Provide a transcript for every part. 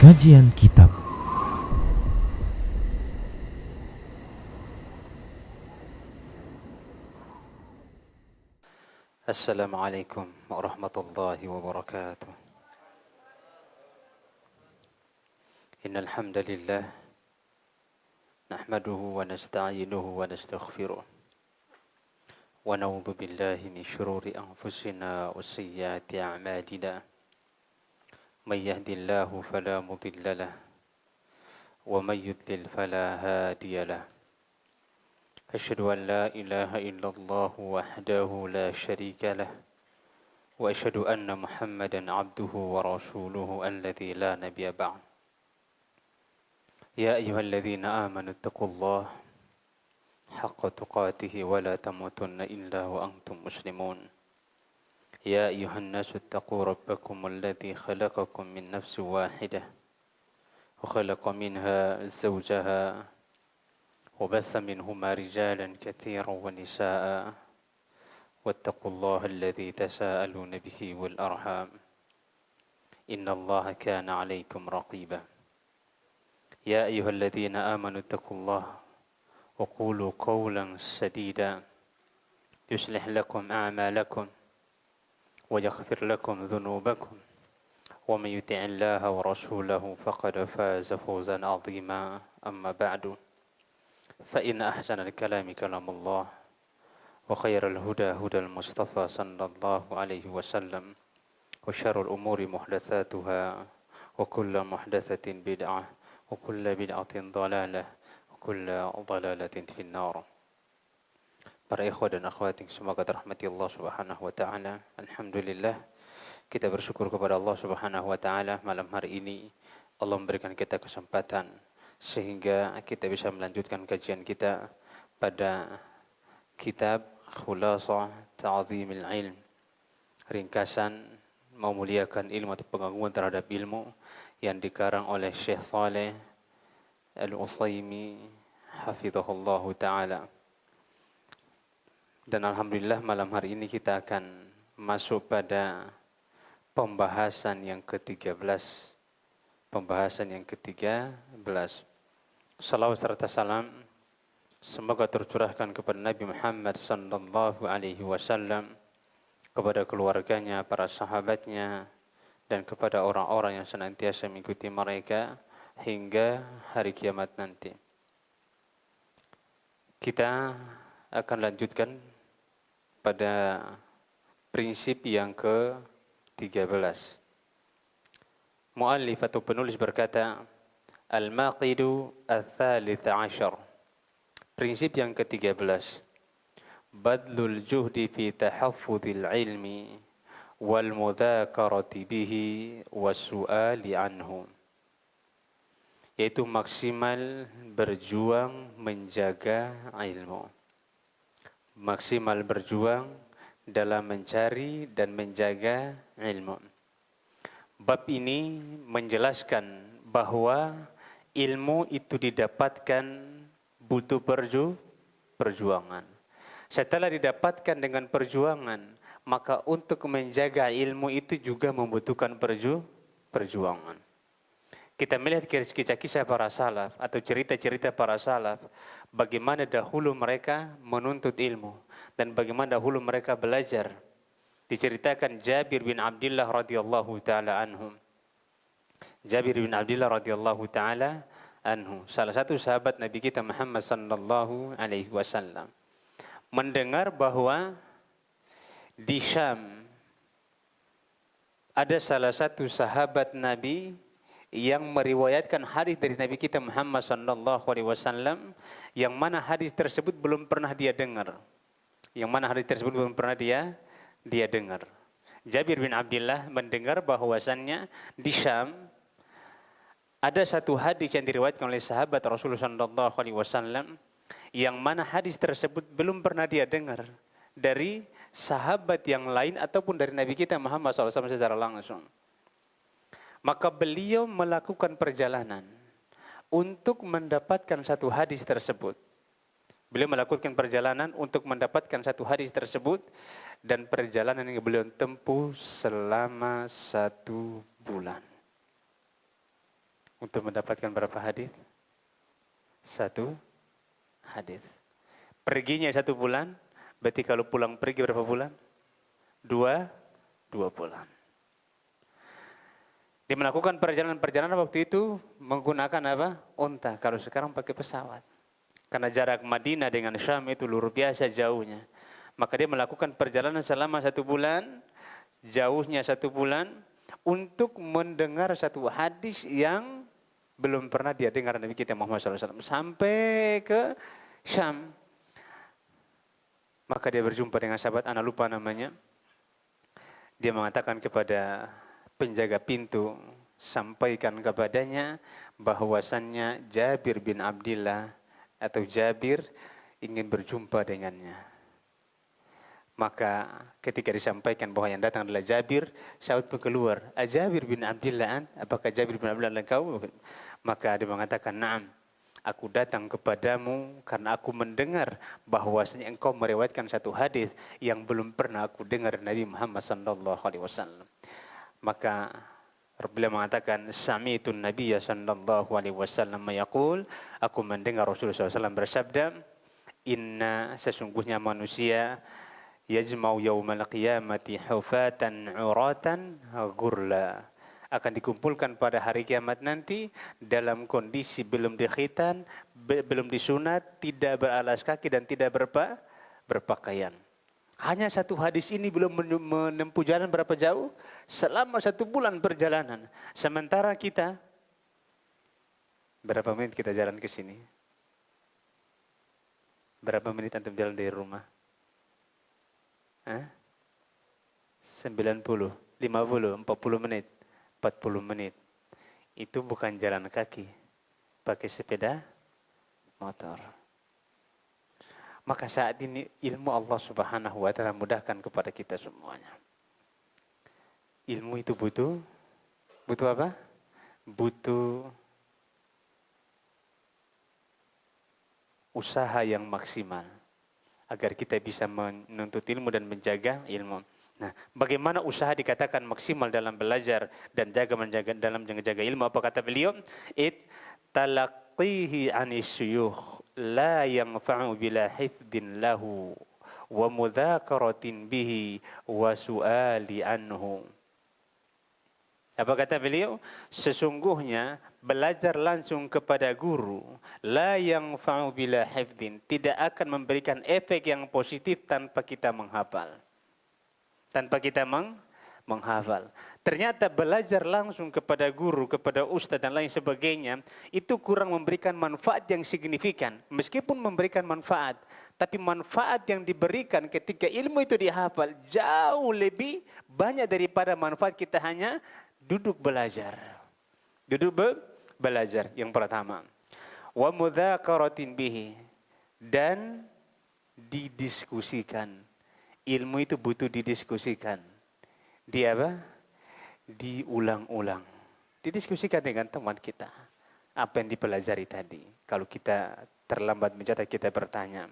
Kajian Kitab. Assalamualaikum warahmatullahi wabarakatuh. Innal hamdalillah nahmaduhu wa nasta'inuhu wa nastaghfiruh wa na'udzu billahi min shururi anfusina wa sayyiati a'malina. May yahdihillahu fala mudilla lahu wa may yudlil fala hadiya lahu. Asyhadu an la ilaha illallah wahdahu la syarika lahu wa asyhadu anna Muhammadan abduhu wa rasuluhu alladzi la nabiyya ba'd. Ya ayyuhalladzina amanu taqullaha haqqa tuqatih wa la tamutunna illa wa antum muslimun. Ya ayyuhan nasu taqu rabbakum alladzi khalaqakum min nafsin wahidah wa khalaqa minha zawjaha wa bassa minhuma rijalan katsiran wa nisaa'a wattaqullaha alladzi tasaaluna bihi wal arham innallaha kana 'alaykum raqiba. يا أيها الذين آمنوا اتقوا الله وقولوا قولا سديدا يصلح لكم أعمالكم ويغفر لكم ذنوبكم ومن يطع الله ورسوله فقد فاز فوزا عظيما أما بعد فإن أحسن الكلام كلام الله وخير الهدى هدى المصطفى صلى الله عليه وسلم وشر الأمور محدثاتها وكل محدثة بدعة وكل بدعة ضلالة وكل ضلالة في النار. Para ikhwah dan akhwat yang semoga dirahmati Allah Subhanahu wa taala. Alhamdulillah kita bersyukur kepada Allah Subhanahu wa taala malam hari ini Allah memberikan kita kesempatan sehingga kita bisa melanjutkan kajian kita pada kitab Khulasah Ta'zimil Ilm, ringkasan memuliakan ilmu atau pengagungan terhadap ilmu yang dikarang oleh Syekh Saleh Al-Utsaimin hafizahullahu ta'ala. Dan alhamdulillah malam hari ini kita akan masuk pada pembahasan yang ke-13. Salawat serta salam semoga tercurahkan kepada Nabi Muhammad sallallahu alaihi wasallam, kepada keluarganya, para sahabatnya, dan kepada orang-orang yang senantiasa mengikuti mereka hingga hari kiamat nanti. Kita akan lanjutkan pada prinsip yang ke-13. Muallif atau penulis berkata, Al-Maqidu Al-Thalith Ashar. Prinsip yang ke-13. Badlul juhdi fi tahaffudil ilmi wal mudzakarati bihi wassu'ali anhu, yaitu maksimal berjuang menjaga ilmu, maksimal berjuang dalam mencari dan menjaga ilmu. Bab ini menjelaskan bahwa ilmu itu didapatkan butuh perjuangan. Setelah didapatkan dengan perjuangan, maka untuk menjaga ilmu itu juga membutuhkan perjuangan. Kita melihat kisah-kisah para salaf atau cerita-cerita para salaf, bagaimana dahulu mereka menuntut ilmu dan bagaimana dahulu mereka belajar. Diceritakan Jabir bin Abdullah radhiyallahu taala anhu. Jabir bin Abdullah radhiyallahu taala anhu, salah satu sahabat Nabi kita Muhammad sallallahu alaihi wasallam, mendengar bahwa di Syam ada salah satu sahabat Nabi yang meriwayatkan hadis dari Nabi kita Muhammad sallallahu alaihi wasallam yang mana hadis tersebut belum pernah dia dengar. Jabir bin Abdullah mendengar bahwasannya di Syam ada satu hadis yang diriwayatkan oleh sahabat Rasulullah sallallahu alaihi wasallam yang mana hadis tersebut belum pernah dia dengar dari sahabat yang lain ataupun dari Nabi kita Muhammad SAW secara langsung. Maka beliau melakukan perjalanan untuk mendapatkan satu hadis tersebut. Dan perjalanan yang beliau tempuh selama 1 bulan. Untuk mendapatkan berapa hadis? 1 hadis. Perginya 1 bulan, berarti kalau pulang pergi berapa bulan? 2 bulan. Dia melakukan perjalanan-perjalanan waktu itu menggunakan apa? Unta. Kalau sekarang pakai pesawat. Karena jarak Madinah dengan Syam itu luar biasa jauhnya. Maka dia melakukan perjalanan selama 1 bulan, jauhnya 1 bulan, untuk mendengar 1 hadis yang belum pernah dia dengar Nabi kita Muhammad SAW. Sampai ke Syam. Maka dia berjumpa dengan sahabat, anak lupa namanya. Dia mengatakan kepada penjaga pintu, sampaikan kepadanya bahwasannya Jabir bin Abdillah atau Jabir ingin berjumpa dengannya. Maka ketika disampaikan bahwa yang datang adalah Jabir, sahabat pun keluar. Jabir bin Abdillah, apakah Jabir bin Abdillah kau? Maka dia mengatakan, "Na'am, aku datang kepadamu karena aku mendengar bahwasanya engkau meriwayatkan 1 hadis yang belum pernah aku dengar Nabi Muhammad sallallahu alaihi wasallam." Maka beliau mengatakan, "Sami'tun Nabiyya sallallahu alaihi wasallam yaqul," aku mendengar Rasulullah SAW bersabda, "Inna, sesungguhnya manusia yajma'u yaumal qiyamati hufatan uratan ghurla." Akan dikumpulkan pada hari kiamat nanti dalam kondisi belum dikhitan, belum disunat, tidak beralas kaki dan tidak berpakaian. Hanya 1 hadis ini belum menempuh jalan berapa jauh? Selama 1 bulan perjalanan. Sementara kita, berapa menit kita jalan ke sini? Berapa menit antum jalan dari rumah? 90, 50, 40 menit. 40 menit. Itu bukan jalan kaki. Pakai sepeda motor. Maka saat ini ilmu Allah Subhanahu wa ta'ala mudahkan kepada kita semuanya. Ilmu itu butuh apa? Butuh usaha yang maksimal agar kita bisa menuntut ilmu dan menjaga ilmu. Nah, bagaimana usaha dikatakan maksimal dalam belajar dan dalam menjaga ilmu? Apa kata beliau? Talaqihi 'anis syuyukh la yanfa'u bila hifdin lahu wa mudhakaratin bihi wa su'ali anhu. Apa kata beliau? Sesungguhnya belajar langsung kepada guru la yanfa'u bila hifdin, tidak akan memberikan efek yang positif tanpa kita menghafal. Tanpa kita menghafal. Ternyata belajar langsung kepada guru, kepada ustaz dan lain sebagainya, itu kurang memberikan manfaat yang signifikan. Meskipun memberikan manfaat, tapi manfaat yang diberikan ketika ilmu itu dihafal jauh lebih banyak daripada manfaat kita hanya duduk belajar. Belajar yang pertama. Wa mudhakaratin bihi, dan didiskusikan. Ilmu itu butuh didiskusikan. Diulang-ulang. Didiskusikan dengan teman kita. Apa yang dipelajari tadi. Kalau kita terlambat mencatat, kita bertanya.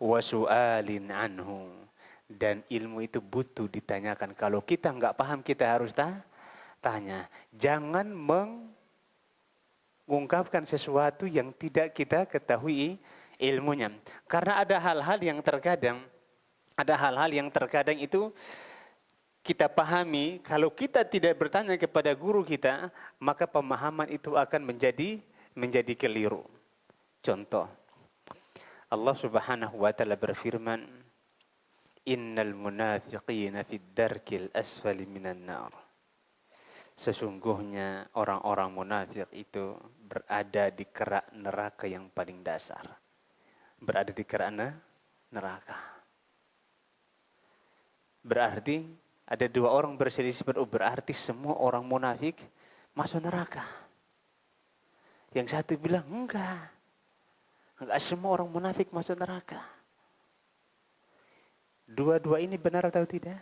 Wa su'alin anhu. Dan ilmu itu butuh ditanyakan. Kalau kita enggak paham, kita harus tanya. Jangan mengungkapkan sesuatu yang tidak kita ketahui ilmunya. Karena ada hal-hal yang terkadang itu kita pahami, kalau kita tidak bertanya kepada guru kita, maka pemahaman itu akan menjadi keliru. Contoh, Allah Subhanahu wa ta'ala berfirman, "Innal munafiqina fid darkil asfali minan nar." Sesungguhnya orang-orang munafik itu berada di kerak neraka yang paling dasar. Berada di kerak neraka. Berarti ada 2 orang berselisih, berarti semua orang munafik masuk neraka. Yang satu bilang enggak semua orang munafik masuk neraka. Dua-dua ini benar atau tidak?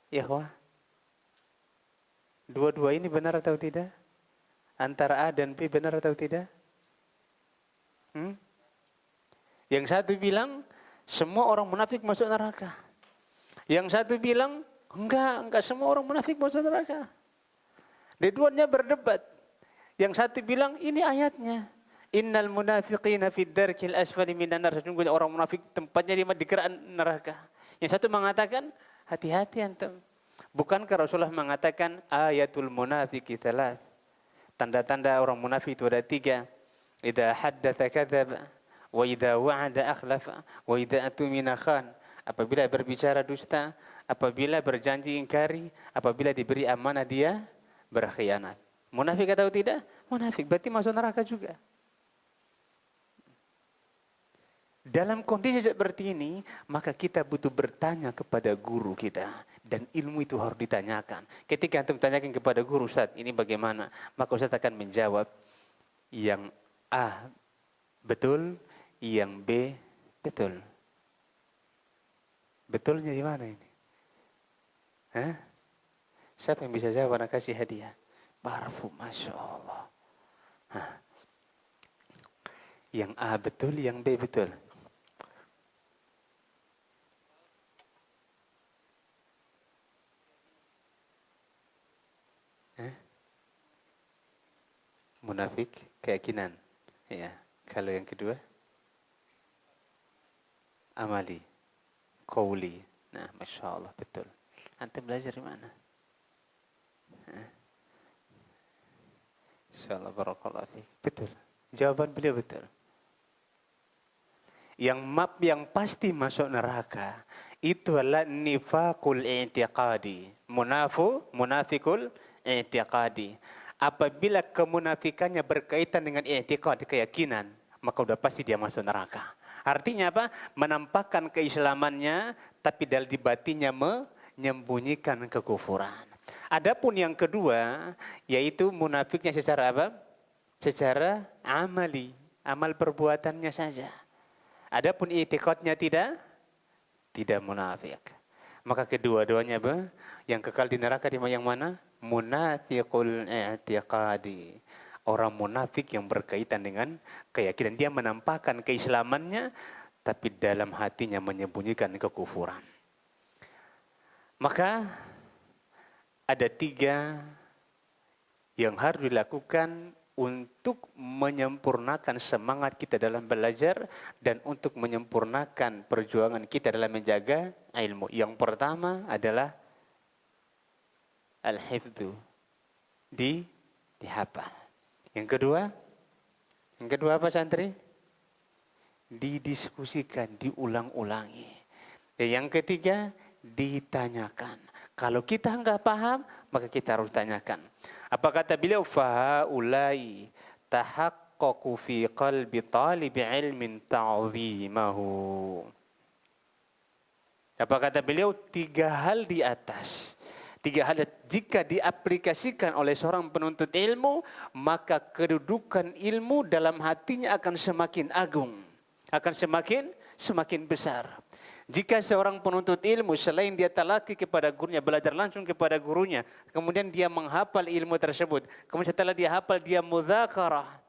Ya, dua-dua ini benar atau tidak? Antara A dan B benar atau tidak? Yang satu bilang semua orang munafik masuk neraka. Yang satu bilang enggak semua orang munafik masuk neraka. Dua-duanya berdebat. Yang satu bilang ini ayatnya. Innal munafiqina fid darkil asfali minan nar. Sesungguhnya orang munafik tempatnya di keran neraka. Yang satu mengatakan hati-hati antum. Bukankah Rasulullah mengatakan ayatul munafiqi thalath. Tanda-tanda orang munafik itu ada 3. Idza haddatsa kadzaba wa idza wa'ada akhlafa wa idza atumina khan. Apabila berbicara dusta, apabila berjanji ingkari, apabila diberi amanah dia berkhianat. Munafik atau tidak? Munafik, berarti masuk neraka juga. Dalam kondisi seperti ini, maka kita butuh bertanya kepada guru kita. Dan ilmu itu harus ditanyakan. Ketika antum tanyakan kepada guru, Ustaz, ini bagaimana? Maka Ustaz akan menjawab, yang A betul, yang B betul. Betulnya di mana ini? Hah? Siapa yang bisa jawab? Anak kasih hadiah. Parfum, Masya Allah. Hah. Yang A betul, yang B betul. Munafik, keyakinan. Ya. Kalau yang kedua, amali, qauli. Nah, Masya Allah, betul. Antum belajar di mana? Insyaallah, barakallahu fiik. Betul. Jawaban beliau betul. Yang pasti masuk neraka itu adalah nifaqul i'tiqadi. Munafikul i'tiqadi. Apabila kemunafikannya berkaitan dengan i'tiqad, keyakinan, maka udah pasti dia masuk neraka. Artinya apa? Menampakkan keislamannya tapi di batinnya menyembunyikan kekufuran. Adapun yang kedua, yaitu munafiknya secara apa? Secara amali, amal perbuatannya saja. Adapun i'tiqadnya tidak munafik. Maka kedua-duanya apa? Yang kekal di neraka yang mana? Munafiqul i'tiqadi. Orang munafik yang berkaitan dengan keyakinan. Dia menampakkan keislamannya, tapi dalam hatinya menyembunyikan kekufuran. Maka ada 3 yang harus dilakukan untuk menyempurnakan semangat kita dalam belajar dan untuk menyempurnakan perjuangan kita dalam menjaga ilmu. Yang pertama adalah al-hifdzu, dihafal. Yang kedua apa santri? Didiskusikan, diulang-ulangi. Dan yang ketiga, ditanyakan. Kalau kita enggak paham, maka kita harus tanyakan. Apa kata beliau? Fahaulai tahaqqaqu fi qalbi talibi ilmin ta'zimahu. Apa kata beliau? 3 hal di atas. 3 hal jika diaplikasikan oleh seorang penuntut ilmu, maka kedudukan ilmu dalam hatinya akan semakin agung, akan semakin besar. Jika seorang penuntut ilmu selain dia talaki kepada gurunya, belajar langsung kepada gurunya, kemudian dia menghafal ilmu tersebut, kemudian setelah dia hafal dia mudzakarah.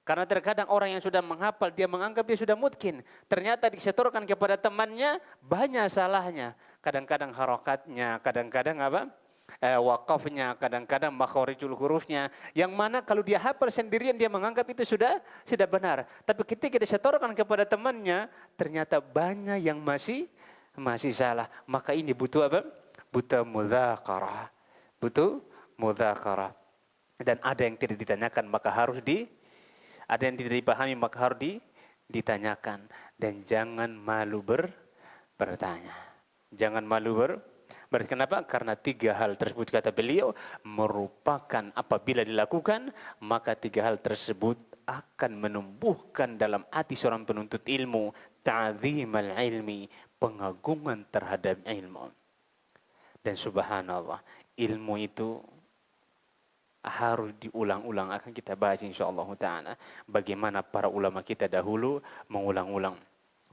Karena terkadang orang yang sudah menghafal dia menganggap dia sudah mutkin, ternyata disetorkan kepada temannya banyak salahnya. Kadang-kadang harokatnya, kadang-kadang wakafnya, kadang-kadang makhorijul hurufnya, yang mana kalau dia hafal sendirian dia menganggap itu sudah benar. Tapi ketika disetorkan kepada temannya, ternyata banyak yang masih salah. Maka ini butuh apa? Butuh mudzakarah. Butuh mudzakarah. Dan ada yang tidak ditanyakan maka harus ada yang tidak dipahami maka harus ditanyakan. Dan jangan malu bertanya. Jangan malu berarti kenapa? Karena 3 hal tersebut kata beliau merupakan apabila dilakukan maka 3 hal tersebut akan menumbuhkan dalam hati seorang penuntut ilmu ta'zimal ilmi, pengagungan terhadap ilmu. Dan subhanallah, ilmu itu harus diulang-ulang, akan kita bahas insyaallah taala bagaimana para ulama kita dahulu mengulang-ulang.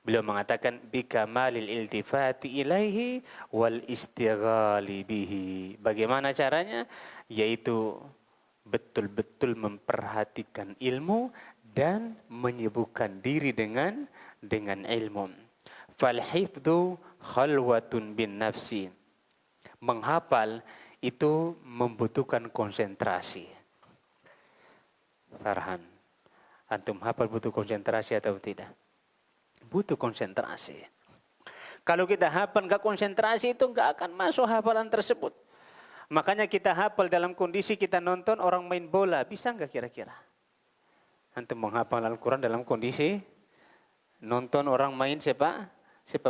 Beliau mengatakan bikamalil iltifati ilaihi wal istighali bihi. Bagaimana caranya? Yaitu betul-betul memperhatikan ilmu dan menyibukkan diri dengan ilmu. Fal hifdzu khalwatun bin nafsi. Menghafal itu membutuhkan konsentrasi. Farhan, antum hafal butuh konsentrasi atau tidak? Butuh konsentrasi. Kalau kita hafal nggak konsentrasi itu nggak akan masuk hafalan tersebut. Makanya kita hafal dalam kondisi kita nonton orang main bola, bisa nggak kira-kira? Antum menghafal Al-Quran dalam kondisi nonton orang main sepak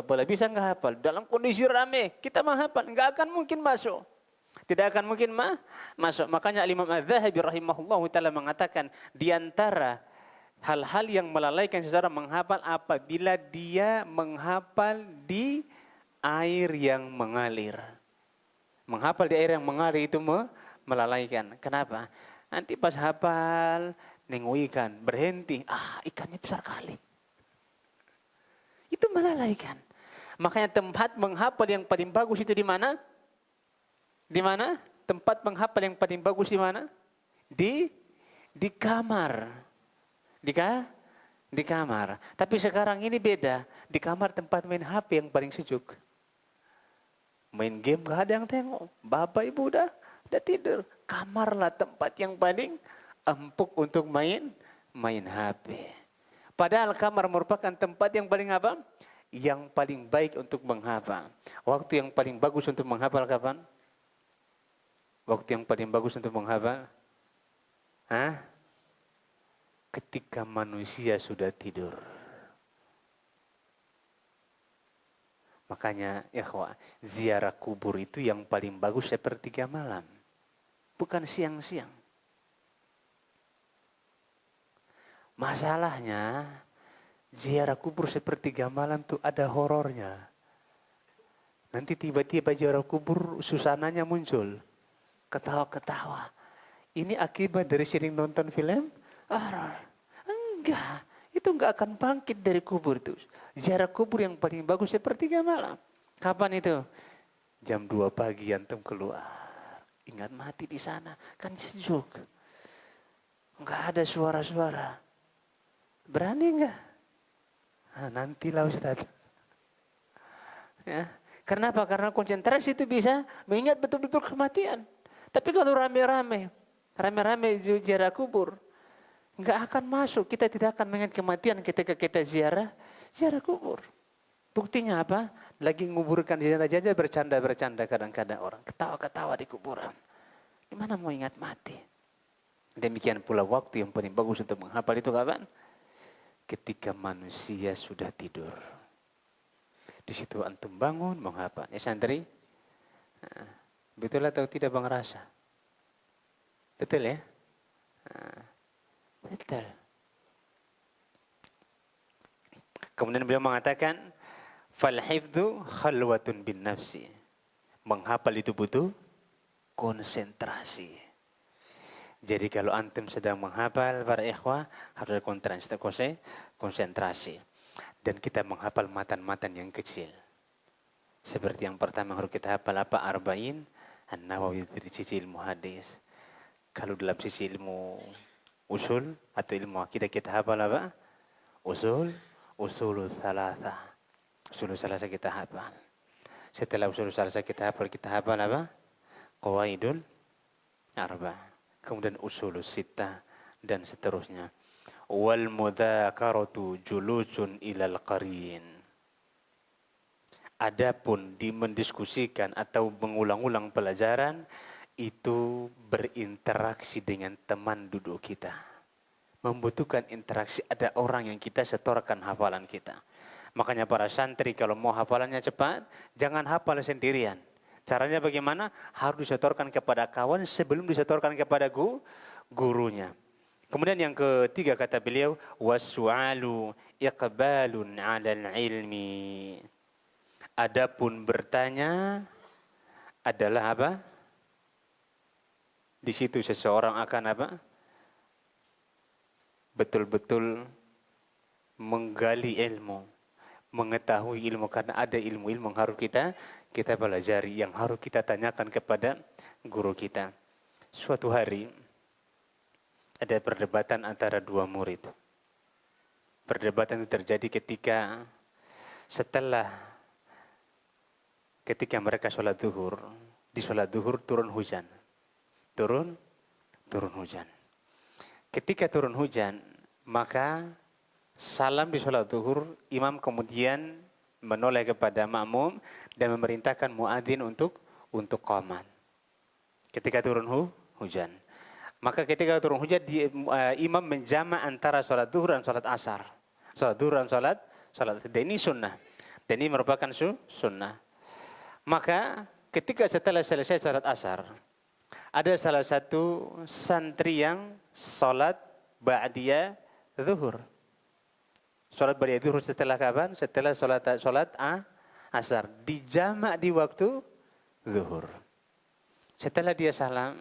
bola, bisa nggak hafal? Dalam kondisi rame kita menghafal, nggak akan mungkin masuk. Tidak akan mungkin masuk. Makanya Imam Az-Zahabi rahimahullah ta'ala mengatakan di antara hal-hal yang melalaikan seseorang menghafal apabila dia menghafal di air yang mengalir. Menghafal di air yang mengalir itu melalaikan. Kenapa? Nanti pas hafal, nengok ikan, berhenti. Ikannya besar kali. Itu melalaikan. Makanya tempat menghafal yang paling bagus itu di mana? Di mana? Tempat menghafal yang paling bagus di mana? Di kamar. Di kamar. Tapi sekarang ini beda. Di kamar tempat main HP yang paling sejuk. Main game gak ada yang tengok. Bapak ibu udah tidur. Kamarlah tempat yang paling empuk untuk main HP. Padahal kamar merupakan tempat yang paling apa? Yang paling baik untuk menghafal. Waktu yang paling bagus untuk menghafal kapan? Waktu yang paling bagus untuk menghafal? Ketika manusia sudah tidur. Makanya ikhwah, ziarah kubur itu yang paling bagus sepertiga malam. Bukan siang-siang. Masalahnya, ziarah kubur sepertiga malam tuh ada horornya. Nanti tiba-tiba ziarah kubur suasananya muncul. Ketawa-ketawa. Ini akibat dari sering nonton film horor. Enggak. Itu enggak akan bangkit dari kubur itu. Ziarah kubur yang paling bagus sepertiga malam. Kapan itu? Jam 2 pagi antum keluar. Ingat mati di sana. Kan sejuk. Enggak ada suara-suara. Berani enggak? Nantilah Ustaz. Ya. Kenapa? Karena konsentrasi itu bisa mengingat betul-betul kematian. Tapi kalau rame-rame ziarah kubur, enggak akan masuk. Kita tidak akan mengingat kematian ketika kita ziarah kubur. Buktinya apa? Lagi nguburkan jenazah aja bercanda-bercanda kadang-kadang orang. Ketawa-ketawa di kuburan. Gimana mau ingat mati? Demikian pula waktu yang paling bagus untuk menghafal itu kapan? Ketika manusia sudah tidur. Di situ antum bangun menghafal. Ya santri? Betul atau tidak Bang Rasa? Betul ya? Betul. Kemudian beliau mengatakan, fal hifdzu khalwatun bin nafsi. Menghafal itu butuh konsentrasi. Jadi kalau antum sedang menghafal para ikhwah harus ada konsentrasi. Dan kita menghafal matan-matan yang kecil. Seperti yang pertama harus kita hafal apa? Arba'in An-Nawawi dari sisi ilmu hadis. Kalau dalam sisi ilmu usul atau ilmu akidah kita hafal apa? Usulul Thalatha. Usulul Thalatha kita hafal. Setelah Usulul Thalatha kita hafal apa? Qawaidul Arba. Kemudian Usulul Sittah dan seterusnya. Wal mudzakaratu julusun ilal qarin. Adapun mendiskusikan atau mengulang-ulang pelajaran itu berinteraksi dengan teman duduk kita. Membutuhkan interaksi, ada orang yang kita setorkan hafalan kita. Makanya para santri kalau mau hafalannya cepat, jangan hafal sendirian. Caranya bagaimana? Harus disetorkan kepada kawan sebelum disetorkan kepada gurunya. Kemudian yang ketiga kata beliau, wasu'alu iqbalun 'alal ilmi. Adapun bertanya adalah apa? Di situ seseorang akan apa? Betul-betul menggali ilmu, mengetahui ilmu, karena ada ilmu-ilmu yang harus kita pelajari, yang harus kita tanyakan kepada guru kita. Suatu hari ada perdebatan antara dua murid. Perdebatan itu terjadi ketika mereka sholat zuhur, di sholat duhur turun hujan. Turun hujan. Ketika turun hujan, maka salam di sholat duhur, imam kemudian menoleh kepada makmum dan memerintahkan muadzin untuk qomat. Ketika turun hujan. Maka ketika turun hujan, imam menjama antara sholat duhur dan sholat asar. Sholat duhur dan sholat. Dan ini sunnah. Dan ini merupakan sunnah. Maka ketika setelah selesai sholat asar, ada salah satu santri yang sholat ba'diyah zuhur. Sholat ba'diyah zuhur setelah kapan? Setelah sholat asar. Dijamak di waktu zuhur. Setelah dia salam,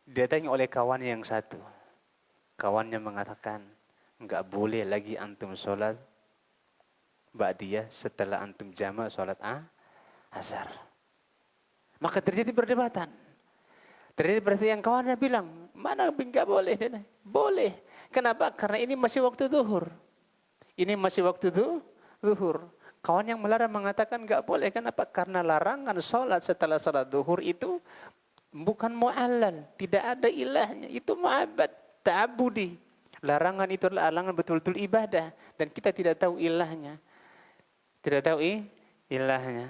didatangi oleh kawan yang satu. Kawannya mengatakan, enggak boleh lagi antum sholat ba'diyah setelah antum jamak sholat asar. Maka terjadi perdebatan. Terjadi perdebatan, yang kawannya bilang, mana enggak boleh? Boleh. Kenapa? Karena ini masih waktu zuhur. Ini masih waktu zuhur. Kawan yang melarang mengatakan enggak boleh. Kenapa? Karena larangan sholat setelah sholat zuhur itu bukan mu'allal. Tidak ada ilahnya. Itu mu'abbad, ta'abudi. Larangan itu adalah larangan betul-betul ibadah. Dan kita tidak tahu ilahnya. Tidak tahu ilahnya.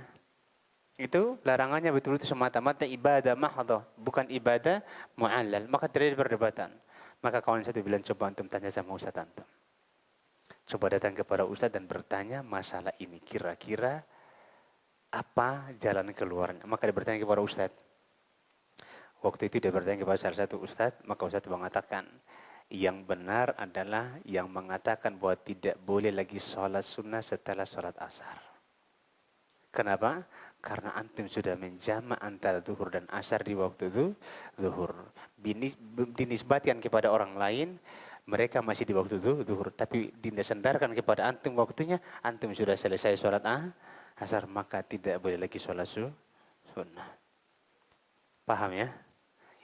Itu larangannya betul-betul semata-mata ibadah mahdhah, bukan ibadah mu'allal. Maka terjadi perdebatan. Maka kawan satu bilang, coba antum tanya sama Ustaz antum. Coba datang kepada Ustaz dan bertanya masalah ini. Kira-kira apa jalan keluarnya? Maka dia bertanya kepada Ustaz. Waktu itu dia bertanya kepada salah satu Ustaz. Maka Ustaz mengatakan, yang benar adalah yang mengatakan bahwa tidak boleh lagi sholat sunnah setelah sholat asar. Kenapa? Karena antum sudah menjamak antara zuhur dan asar di waktu zuhur. Dinisbatkan kepada orang lain, mereka masih di waktu zuhur. Tapi disandarkan kepada antum waktunya, antum sudah selesai sholat asar. Maka tidak boleh lagi sholat sunnah. Paham ya?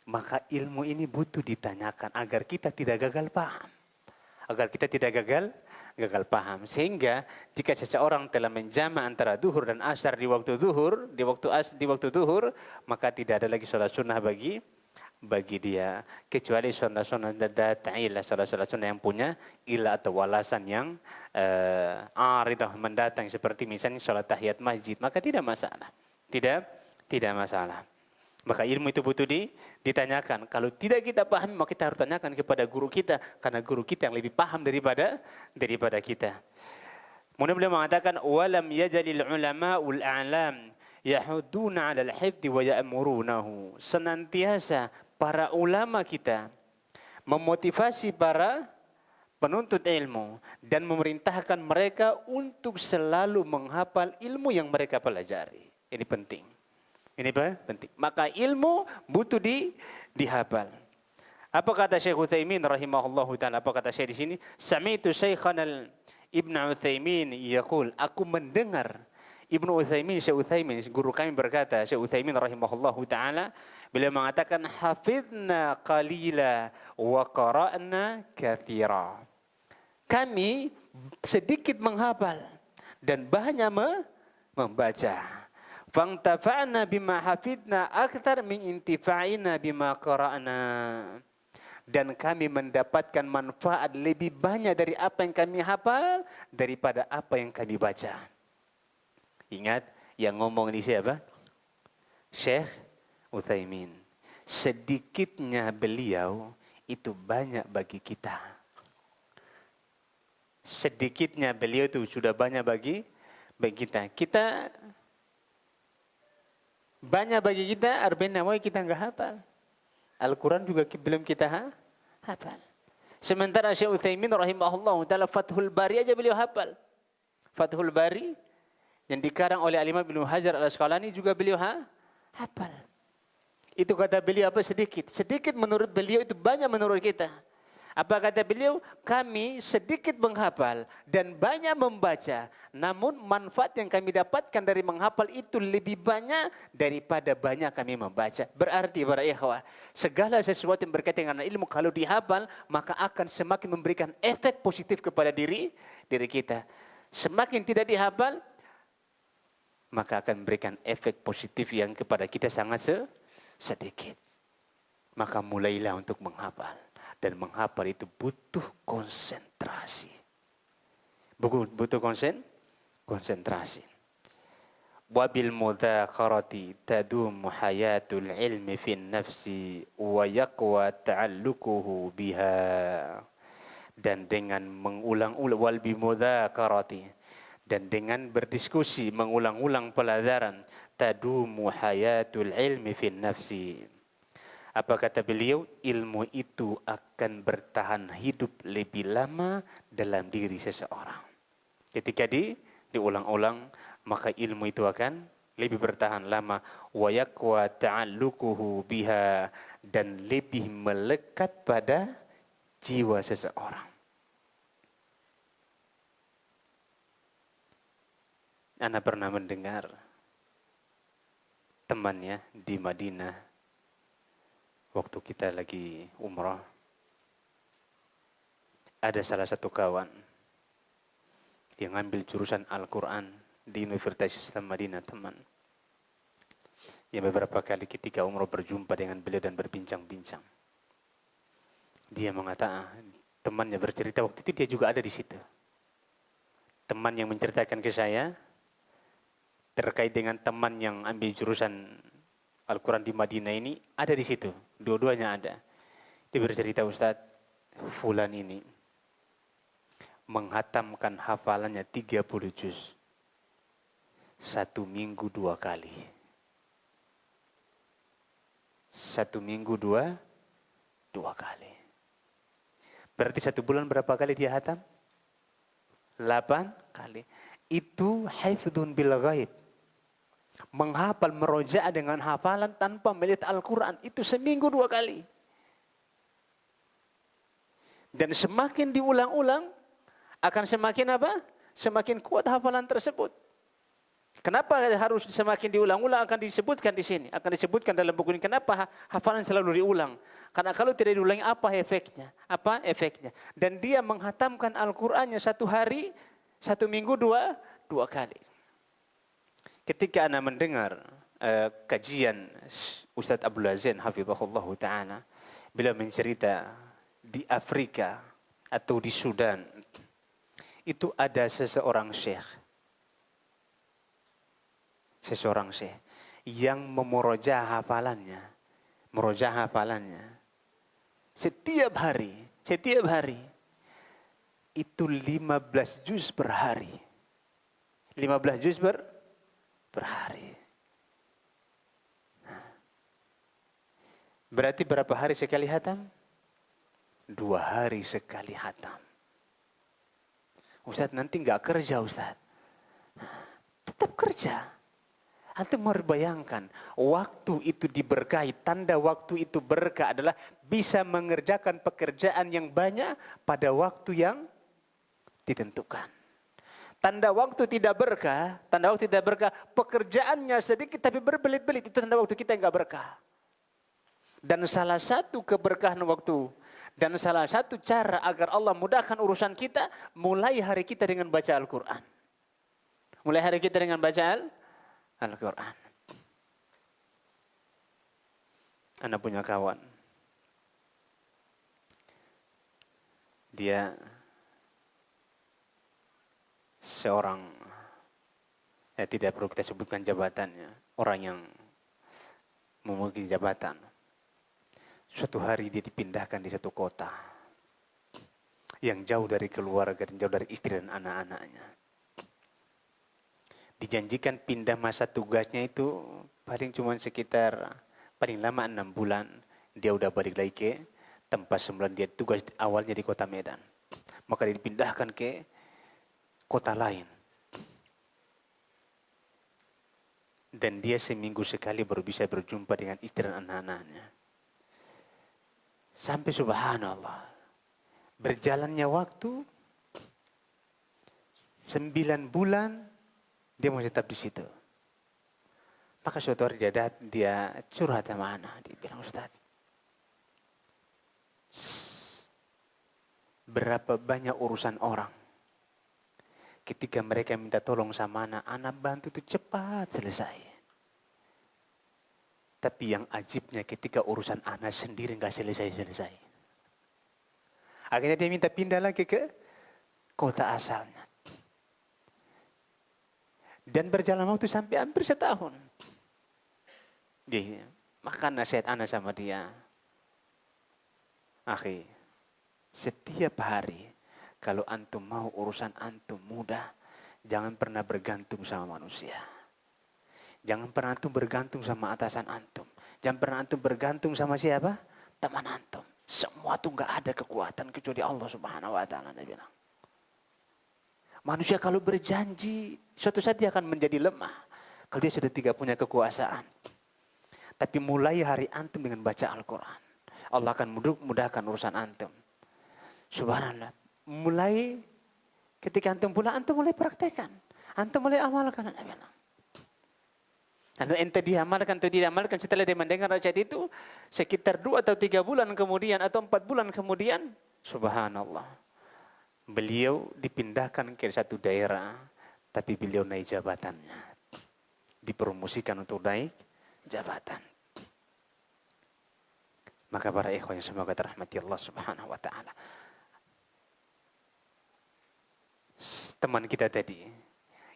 Maka ilmu ini butuh ditanyakan agar kita tidak gagal paham. Agar kita tidak gagal paham. Sehingga jika seseorang telah menjamak antara zuhur dan asar di waktu zuhur, di waktu zuhur, maka tidak ada lagi sholat sunnah bagi dia, kecuali sholat-sholat datailah, sholat sunnah yang punya ilah atau alasan yang aridah mendatang, seperti misalnya sholat tahiyat masjid, maka tidak masalah. Tidak masalah. Maka ilmu itu butuh ditanyakan. Kalau tidak kita paham, maka kita harus tanyakan kepada guru kita. Karena guru kita yang lebih paham daripada kita. Kemudian beliau mengatakan, walam yajalil ulama'ul a'lam yahuduna 'alal hifdzi wa ya'murunahu. Senantiasa para ulama kita memotivasi para penuntut ilmu dan memerintahkan mereka untuk selalu menghafal ilmu yang mereka pelajari. Ini penting. Ini penting. Maka ilmu butuh dihafal. Apa kata Syekh Utsaimin rahimahullahu taala? Apa kata Syekh di sini? Sami'tu Syekhana Ibnu Utsaimin yaqul, aku mendengar Ibnu Utsaimin, Syekh Utsaimin, guru kami berkata, Syekh Utsaimin rahimahullahu taala, beliau mengatakan hafidna qalila wa qara'na katsira. Kami sedikit menghafal dan banyak membaca. Fantafa'na bima hafidna akthar min intifa'ina bima qara'na. Dan kami mendapatkan manfaat lebih banyak dari apa yang kami hafal daripada apa yang kami baca. Ingat, yang ngomong ini siapa? Syekh Utsaimin. Sedikitnya beliau itu banyak bagi kita. Sedikitnya beliau itu sudah banyak bagi kita. Banyak bagi kita, Arba'in Nawawi kita enggak hafal. Al-Quran juga belum kita hafal. Sementara Syekh Utsaimin rahimahullah ta'ala Fathul Bari aja beliau hafal. Fathul Bari yang dikarang oleh Al-Imam Ibnu Hajar Al-Asqalani juga beliau hafal. Itu kata beliau apa? Sedikit. Sedikit menurut beliau itu banyak menurut kita. Apa kata beliau? Kami sedikit menghafal dan banyak membaca. Namun manfaat yang kami dapatkan dari menghafal itu lebih banyak daripada banyak kami membaca. Berarti para ikhwah, segala sesuatu yang berkaitan dengan ilmu kalau dihafal, maka akan semakin memberikan efek positif kepada diri kita. Semakin tidak dihafal, maka akan memberikan efek positif yang kepada kita sangat sedikit. Maka mulailah untuk menghafal. Dan menghafal itu butuh konsentrasi. Butuh konsentrasi. Wabil mudzakarati tadumu hayatul ilmi fin nafsi wa yaqwa ta'alluquhu biha. Dan dengan mengulang-ulang wal bimudzakarati, dan dengan berdiskusi mengulang-ulang pelajaran, tadumu hayatul ilmi fin nafsi. Apa kata beliau? Ilmu itu akan bertahan hidup lebih lama dalam diri seseorang. Ketika diulang-ulang, maka ilmu itu akan lebih bertahan lama. Wa yaqwa ta'alluquhu biha, dan lebih melekat pada jiwa seseorang. Ana pernah mendengar temannya di Madinah waktu kita lagi umrah. Ada salah satu kawan yang ambil jurusan Al-Quran di Universitas Islam Madinah, teman. Yang beberapa kali ketika umrah berjumpa dengan beliau dan berbincang-bincang. Dia mengatakan, temannya bercerita waktu itu dia juga ada di situ. Teman yang menceritakan ke saya terkait dengan teman yang ambil jurusan Al-Quran di Madinah ini ada di situ. Dua-duanya ada. Dia bercerita, Ustaz, fulan ini menghatamkan hafalannya 30 juz. 1 minggu 2 kali. 1 minggu 2 kali. Berarti 1 bulan berapa kali dia hatam? 8 kali. Itu hifdzun bil ghaib. Menghafal, merojaah dengan hafalan tanpa melihat Al-Quran. Itu seminggu 2 kali. Dan semakin diulang-ulang, akan semakin apa? Semakin kuat hafalan tersebut. Kenapa harus semakin diulang-ulang? Akan disebutkan di sini. Akan disebutkan dalam buku ini. Kenapa hafalan selalu diulang? Karena kalau tidak diulangi, apa efeknya? Apa efeknya? Dan dia menghatamkan Al-Qurannya 1 hari, 1 minggu 2 kali. Ketika Anda mendengar kajian Ustadz Abdul Aziz hafizahullah ta'ala, beliau mencerita di Afrika atau di Sudan, itu ada seseorang syekh yang memurojaah hafalannya. Setiap hari itu 15 juz per hari. 15 juz per hari. Berarti berapa hari sekali hatam? 2 hari sekali hatam. Ustaz, nanti enggak kerja, Ustaz. Tetap kerja. Antum harus bayangkan, waktu itu diberkahi. Tanda waktu itu berkah adalah bisa mengerjakan pekerjaan yang banyak pada waktu yang ditentukan. Tanda waktu tidak berkah, pekerjaannya sedikit tapi berbelit-belit, itu tanda waktu kita enggak berkah. Dan salah satu keberkahan waktu, dan salah satu cara agar Allah mudahkan urusan kita, mulai hari kita dengan baca Al-Quran. Mulai hari kita dengan baca Al-Quran. Anak punya kawan. Dia seorang, tidak perlu kita sebutkan jabatannya, orang yang memiliki jabatan. Suatu hari dia dipindahkan di satu kota yang jauh dari keluarga dan jauh dari istri dan anak-anaknya. Dijanjikan pindah masa tugasnya itu paling cuma sekitar paling lama 6 bulan. Dia udah balik lagi ke tempat semula dia tugas awalnya di kota Medan. Maka dia dipindahkan ke kota lain. Dan dia seminggu sekali baru bisa berjumpa dengan istri dan anak-anaknya. Sampai subhanallah, berjalannya waktu 9 bulan dia masih tetap di situ. Maka suatu hari dia curhat sama anak. Dia bilang, Ustaz, berapa banyak urusan orang Ketika mereka minta tolong sama anak bantu itu cepat selesai. Tapi yang ajibnya ketika urusan anak sendiri nggak selesai-selesai. Akhirnya dia minta pindah lagi ke kota asalnya. Dan berjalan waktu sampai hampir setahun. Dia makan nasihat anak sama dia. Akhi, setiap hari kalau antum mau urusan antum mudah, jangan pernah bergantung sama manusia. Jangan pernah antum bergantung sama atasan antum. Jangan pernah antum bergantung sama siapa? Teman antum. Semua tuh nggak ada kekuatan kecuali Allah Subhanahu wa taala, dia bilang. Manusia kalau berjanji, suatu saat dia akan menjadi lemah. Kalau dia sudah tidak punya kekuasaan. Tapi mulai hari antum dengan baca Al-Quran, Allah akan mudahkan urusan antum. Subhanallah. Mulai ketika antum pulang, antum mulai praktekkan. Antum mulai amalkan. Lalu ente diamalkan atau tidak amalkan, setelah dia mendengar nasihat itu, sekitar 2 atau 3 bulan kemudian, atau 4 bulan kemudian, subhanallah. Beliau dipindahkan ke satu daerah, tapi beliau naik jabatannya. Dipromosikan untuk naik jabatan. Maka para ikhwan yang semoga dirahmati Allah Subhanahu wa taala. Teman kita tadi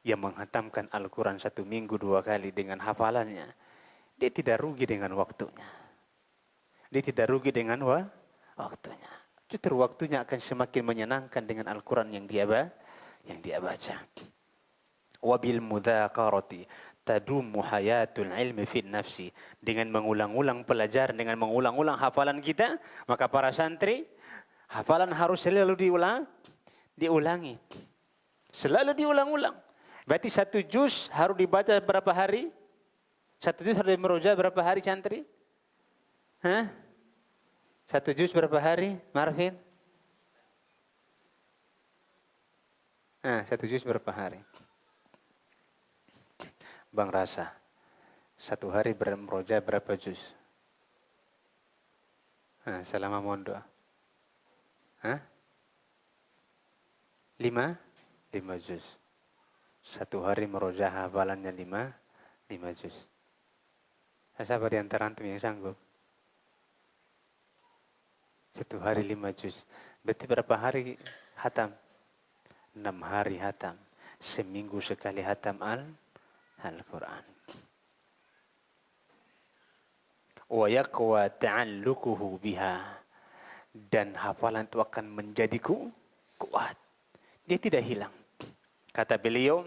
yang menghatamkan Al-Quran 1 minggu 2 kali dengan hafalannya, dia tidak rugi dengan waktunya. Dia tidak rugi dengan waktunya. Justru waktunya akan semakin menyenangkan dengan Al-Quran yang dia baca. Wabil mudzakarati tadumu hayatul ilmi fi nafsi. Dengan mengulang-ulang pelajaran, dengan mengulang-ulang hafalan kita, maka para santri, hafalan harus selalu diulangi. Selalu diulang-ulang. Berarti 1 juz harus dibaca berapa hari? 1 juz harus meroja berapa hari santri? 1 juz berapa hari, Marvin? 1 juz berapa hari? Bang Rasa, 1 hari meroja berapa juz? Selama mondok. 5 juz. 1 hari meroja hafalannya 5 juz. Siapa di antara antum yang sanggup? 1 hari 5 juz. Berarti berapa hari hatam? 6 hari hatam. Seminggu sekali hatam Al-Quran. Wa yaqwa ta'alluquhu biha. Dan hafalan itu akan menjadi kuat. Dia tidak hilang. Kata beliau,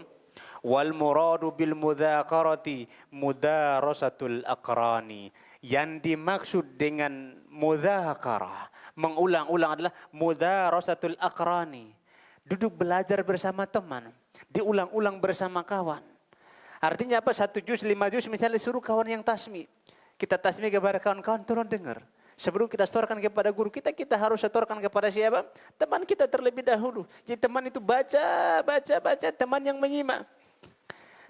wal muradu bil mudzakarati mudarasatul aqrani. Yang dimaksud dengan mudzakarah, mengulang-ulang, adalah mudarasatul aqrani. Duduk belajar bersama teman, diulang-ulang bersama kawan. Artinya apa? 1 juz, 5 juz, misalnya suruh kawan yang tasmi. Kita tasmi kepada kawan-kawan, tolong dengar. Sebelum kita setorkan kepada guru kita, kita harus setorkan kepada siapa? Teman kita terlebih dahulu. Jadi teman itu baca, teman yang menyimak.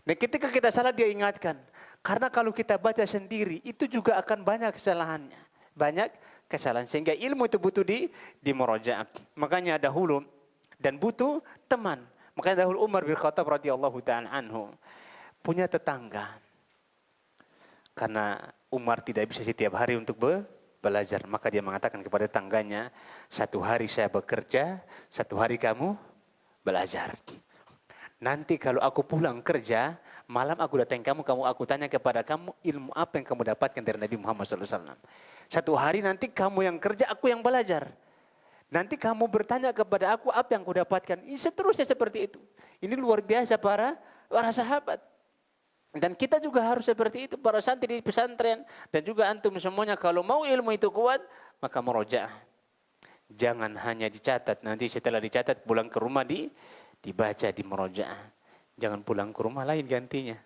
Dan ketika kita salah dia ingatkan. Karena kalau kita baca sendiri, itu juga akan banyak kesalahannya. Banyak kesalahan. Sehingga ilmu itu butuh di murojaah. Makanya dahulu, dan butuh teman. Makanya dahulu Umar bin Khattab radhiyallahu ta'ala anhu punya tetangga. Karena Umar tidak bisa setiap hari untuk belajar. Maka dia mengatakan kepada tetangganya, 1 hari saya bekerja, 1 hari kamu belajar. Nanti kalau aku pulang kerja, malam aku datang kamu aku tanya kepada kamu ilmu apa yang kamu dapatkan dari Nabi Muhammad SAW. 1 hari nanti kamu yang kerja, aku yang belajar. Nanti kamu bertanya kepada aku apa yang aku dapatkan. Seterusnya seperti itu. Ini luar biasa para sahabat. Dan kita juga harus seperti itu, para santri di pesantren. Dan juga antum semuanya kalau mau ilmu itu kuat, maka murojaah. Jangan hanya dicatat, nanti setelah dicatat pulang ke rumah dibaca, di murojaah. Jangan pulang ke rumah lain gantinya.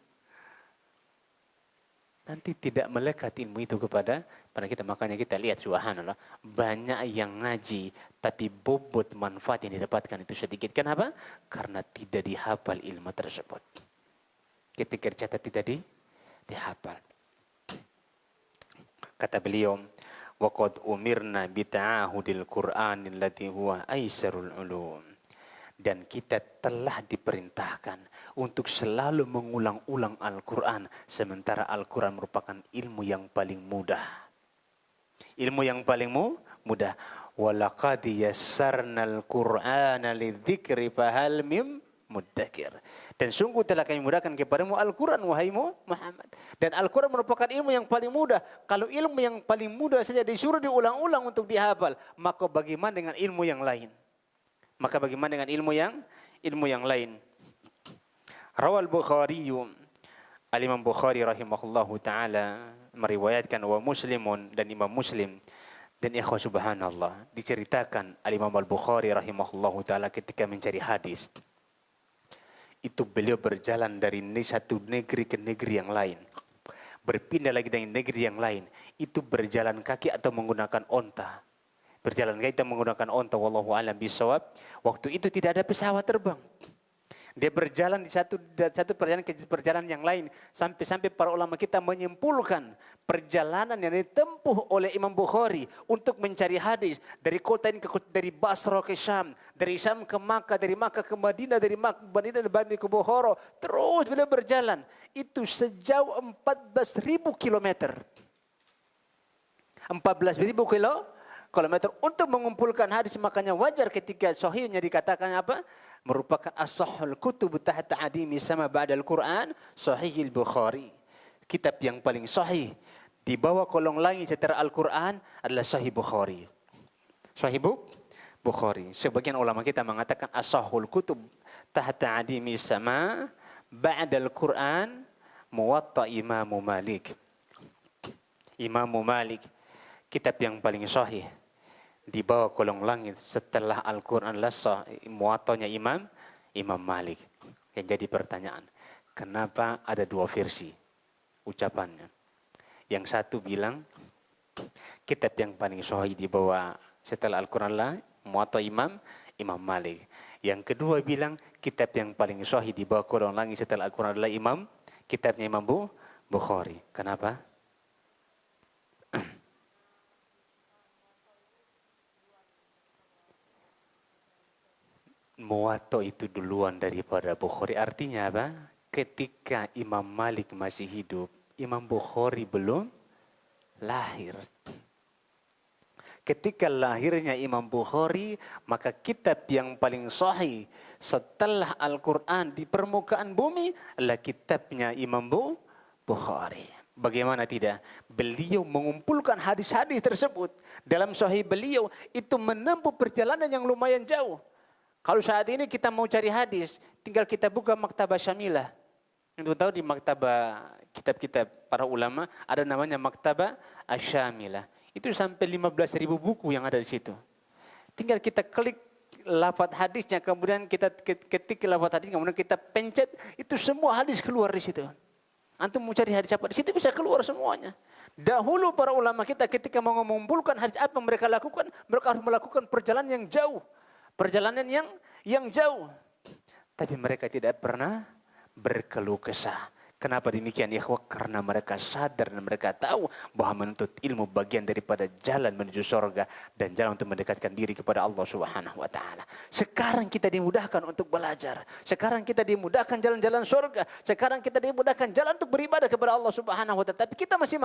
Nanti tidak melekat ilmu itu kepada kita. Makanya kita lihat subhanallah, banyak yang ngaji tapi bobot manfaat yang didapatkan itu sedikit. Kenapa? Karena tidak dihafal ilmu tersebut. Ketika dicatat tidak dihafal. Kata beliau, waqad umirna bita'ahudil Qur'anil lati huwa aisarul ulum. Dan kita telah diperintahkan untuk selalu mengulang-ulang Al-Quran. Sementara Al-Quran merupakan ilmu yang paling mudah. Ilmu yang paling mudah. Walaqad yassarnal Qur'ana lidzikri fahal mim muddakir. Dan sungguh telah kami mudahkan kepadamu Al-Quran, wahai Muhammad. Dan Al-Quran merupakan ilmu yang paling mudah. Kalau ilmu yang paling mudah saja disuruh diulang-ulang untuk dihafal, maka bagaimana dengan ilmu yang lain? Maka bagaimana dengan ilmu yang lain? Rawal Bukhari, Al-Imam Bukhari rahimahullahu ta'ala meriwayatkan, wa Muslimun, dan Imam Muslim. Dan ikhwah subhanallah, diceritakan Al-Imam Al-Bukhari rahimahullahu ta'ala ketika mencari hadis, itu beliau berjalan dari satu negeri ke negeri yang lain, berpindah lagi dari negeri yang lain, itu berjalan kaki atau menggunakan onta. Berjalan kaki atau menggunakan onta, wallahu a'lam bishawab. Waktu itu tidak ada pesawat terbang. Dia berjalan di satu perjalanan ke perjalanan yang lain, sampai para ulama kita menyimpulkan perjalanan yang ditempuh oleh Imam Bukhari untuk mencari hadis dari kota ini ke kota, dari Basra ke Syam, dari Syam ke Makkah, dari Makkah ke Madinah, dari Madinah ke Bukhara, terus beliau berjalan itu sejauh 14.000 kilometer. 14.000 kilometer untuk mengumpulkan hadis. Makanya wajar ketika sahihnya dikatakan apa? Merupakan as-sahhul kutub tahta adimi sama ba'dal Quran, Sahihil Bukhari. Kitab yang paling sahih di bawah kolong langit setelah Al-Quran adalah Sahih Bukhari. Sahih Bukhari. Sebagian ulama kita mengatakan as-sahhul kutub tahta adimi sama ba'dal Quran, Muwatta Imam Malik. Imam Malik, kitab yang paling sahih di bawah kolong langit setelah Al-Quran adalah Muwattanya Imam Malik. Yang jadi pertanyaan, kenapa ada dua versi ucapannya? Yang satu bilang kitab yang paling sahih di bawah setelah Al-Quran adalah Muwatta Imam Malik. Yang kedua bilang kitab yang paling sahih di bawah kolong langit setelah Al-Quran adalah kitabnya Imam Bukhari. Kenapa? Muwatta itu duluan daripada Bukhari. Artinya apa? Ketika Imam Malik masih hidup, Imam Bukhari belum lahir. Ketika lahirnya Imam Bukhari, maka kitab yang paling sahih setelah Al-Quran di permukaan bumi adalah kitabnya Imam Bukhari. Bagaimana tidak? Beliau mengumpulkan hadis-hadis tersebut. Dalam sahih beliau itu menempuh perjalanan yang lumayan jauh. Kalau saat ini kita mau cari hadis, tinggal kita buka Maktabah Syamilah. Untuk tahu di Maktabah kitab-kitab para ulama ada namanya Maktabah Asy-Syamilah. Itu sampai 15.000 buku yang ada di situ. Tinggal kita klik lafaz hadisnya, kemudian kita ketik lafaz hadis, kemudian kita pencet, itu semua hadis keluar di situ. Antum mau cari hadis apa di situ bisa keluar semuanya. Dahulu para ulama kita ketika mau mengumpulkan hadis apa mereka lakukan? Mereka harus melakukan perjalanan yang jauh. Perjalanan yang jauh. Tapi mereka tidak pernah berkeluh kesah. Kenapa demikian ya? Karena mereka sadar dan mereka tahu bahwa menuntut ilmu bagian daripada jalan menuju surga dan jalan untuk mendekatkan diri kepada Allah Subhanahu wa taala. Sekarang kita dimudahkan untuk belajar. Sekarang kita dimudahkan jalan-jalan surga. Sekarang kita dimudahkan jalan untuk beribadah kepada Allah Subhanahu wa taala. Tapi kita masih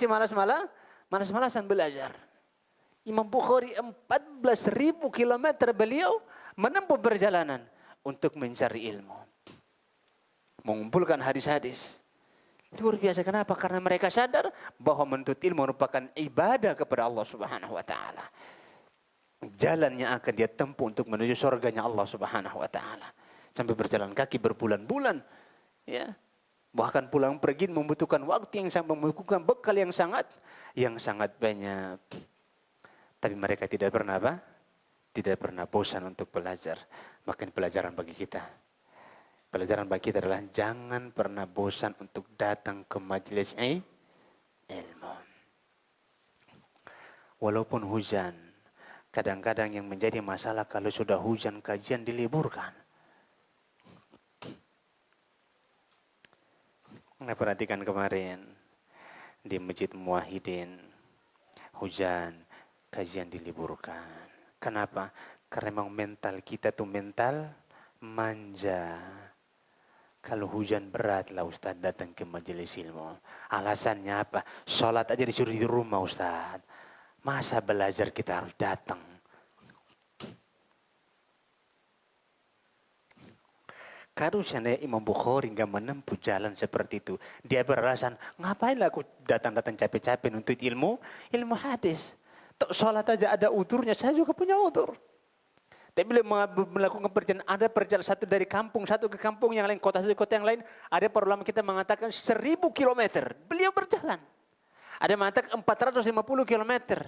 malas. Malas-malasan belajar. Imam Bukhari 14.000 kilometer beliau menempuh perjalanan untuk mencari ilmu. Mengumpulkan hadis-hadis. Luar biasa. Kenapa? Karena mereka sadar bahwa menuntut ilmu merupakan ibadah kepada Allah Subhanahu wa taala. Jalan yang akan dia tempuh untuk menuju surganya Allah Subhanahu wa taala. Sampai berjalan kaki berbulan-bulan, ya. Bahkan pulang pergi membutuhkan waktu yang sangat, membutuhkan bekal yang sangat banyak. Tapi mereka tidak pernah apa? Tidak pernah bosan untuk belajar. Makin pelajaran bagi kita. Pelajaran bagi kita adalah jangan pernah bosan untuk datang ke majelis ilmu. Walaupun hujan, kadang-kadang yang menjadi masalah kalau sudah hujan kajian diliburkan. Nah, perhatikan kemarin di Masjid Muwahhidin hujan, kajian diliburkan. Kenapa? Karena memang mental kita tuh mental manja. Kalau hujan berat lah Ustaz datang ke majelis ilmu. Alasannya apa? Sholat aja disuruh di rumah Ustaz. Masa belajar kita harus datang? Kalau seandainya Imam Bukhari nggak menempuh jalan seperti itu, dia beralasan, ngapain lah aku datang-datang capek-capek untuk ilmu hadis. Tok sholat aja ada udurnya, saya juga punya udur. Tapi beliau melakukan perjalanan, ada perjalanan satu dari kampung, satu ke kampung yang lain, kota satu ke kota yang lain. Ada para ulama kita mengatakan 1000 kilometer. Beliau berjalan. Ada yang mengatakan 450 kilometer.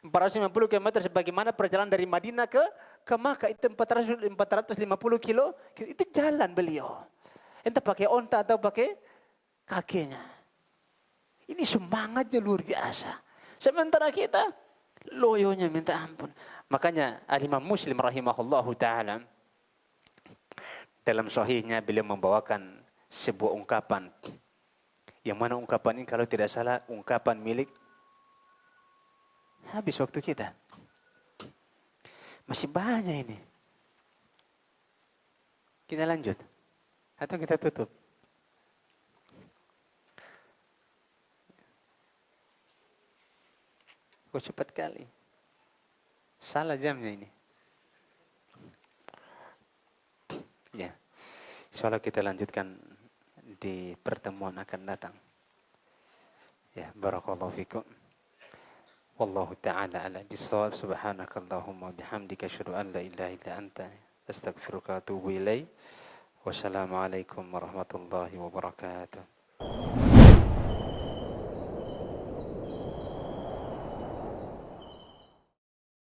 450 kilometer sebagaimana perjalanan dari Madinah ke Makkah itu 450 kilo. Itu jalan beliau. Entah pakai onta atau pakai kakinya. Ini semangatnya luar biasa. Sementara kita loyonya minta ampun. Makanya Al-Imam Muslim rahimahullahu ta'ala dalam sahihnya beliau membawakan sebuah ungkapan. Yang mana ungkapan ini kalau tidak salah ungkapan milik, habis waktu kita. Masih banyak ini. Kita lanjut. Atau kita tutup. Kok cepat kali. Salah jamnya ini. Ya. Insyaallah kita lanjutkan di pertemuan akan datang. Ya, barakallahu fikum. Wallahu ta'ala ala bisawab. Subhanakallahumma bihamdika asyhadu an la ilaha illa anta astaghfiruka wa atubu ilaik. Wassalamualaikum warahmatullahi wabarakatuh.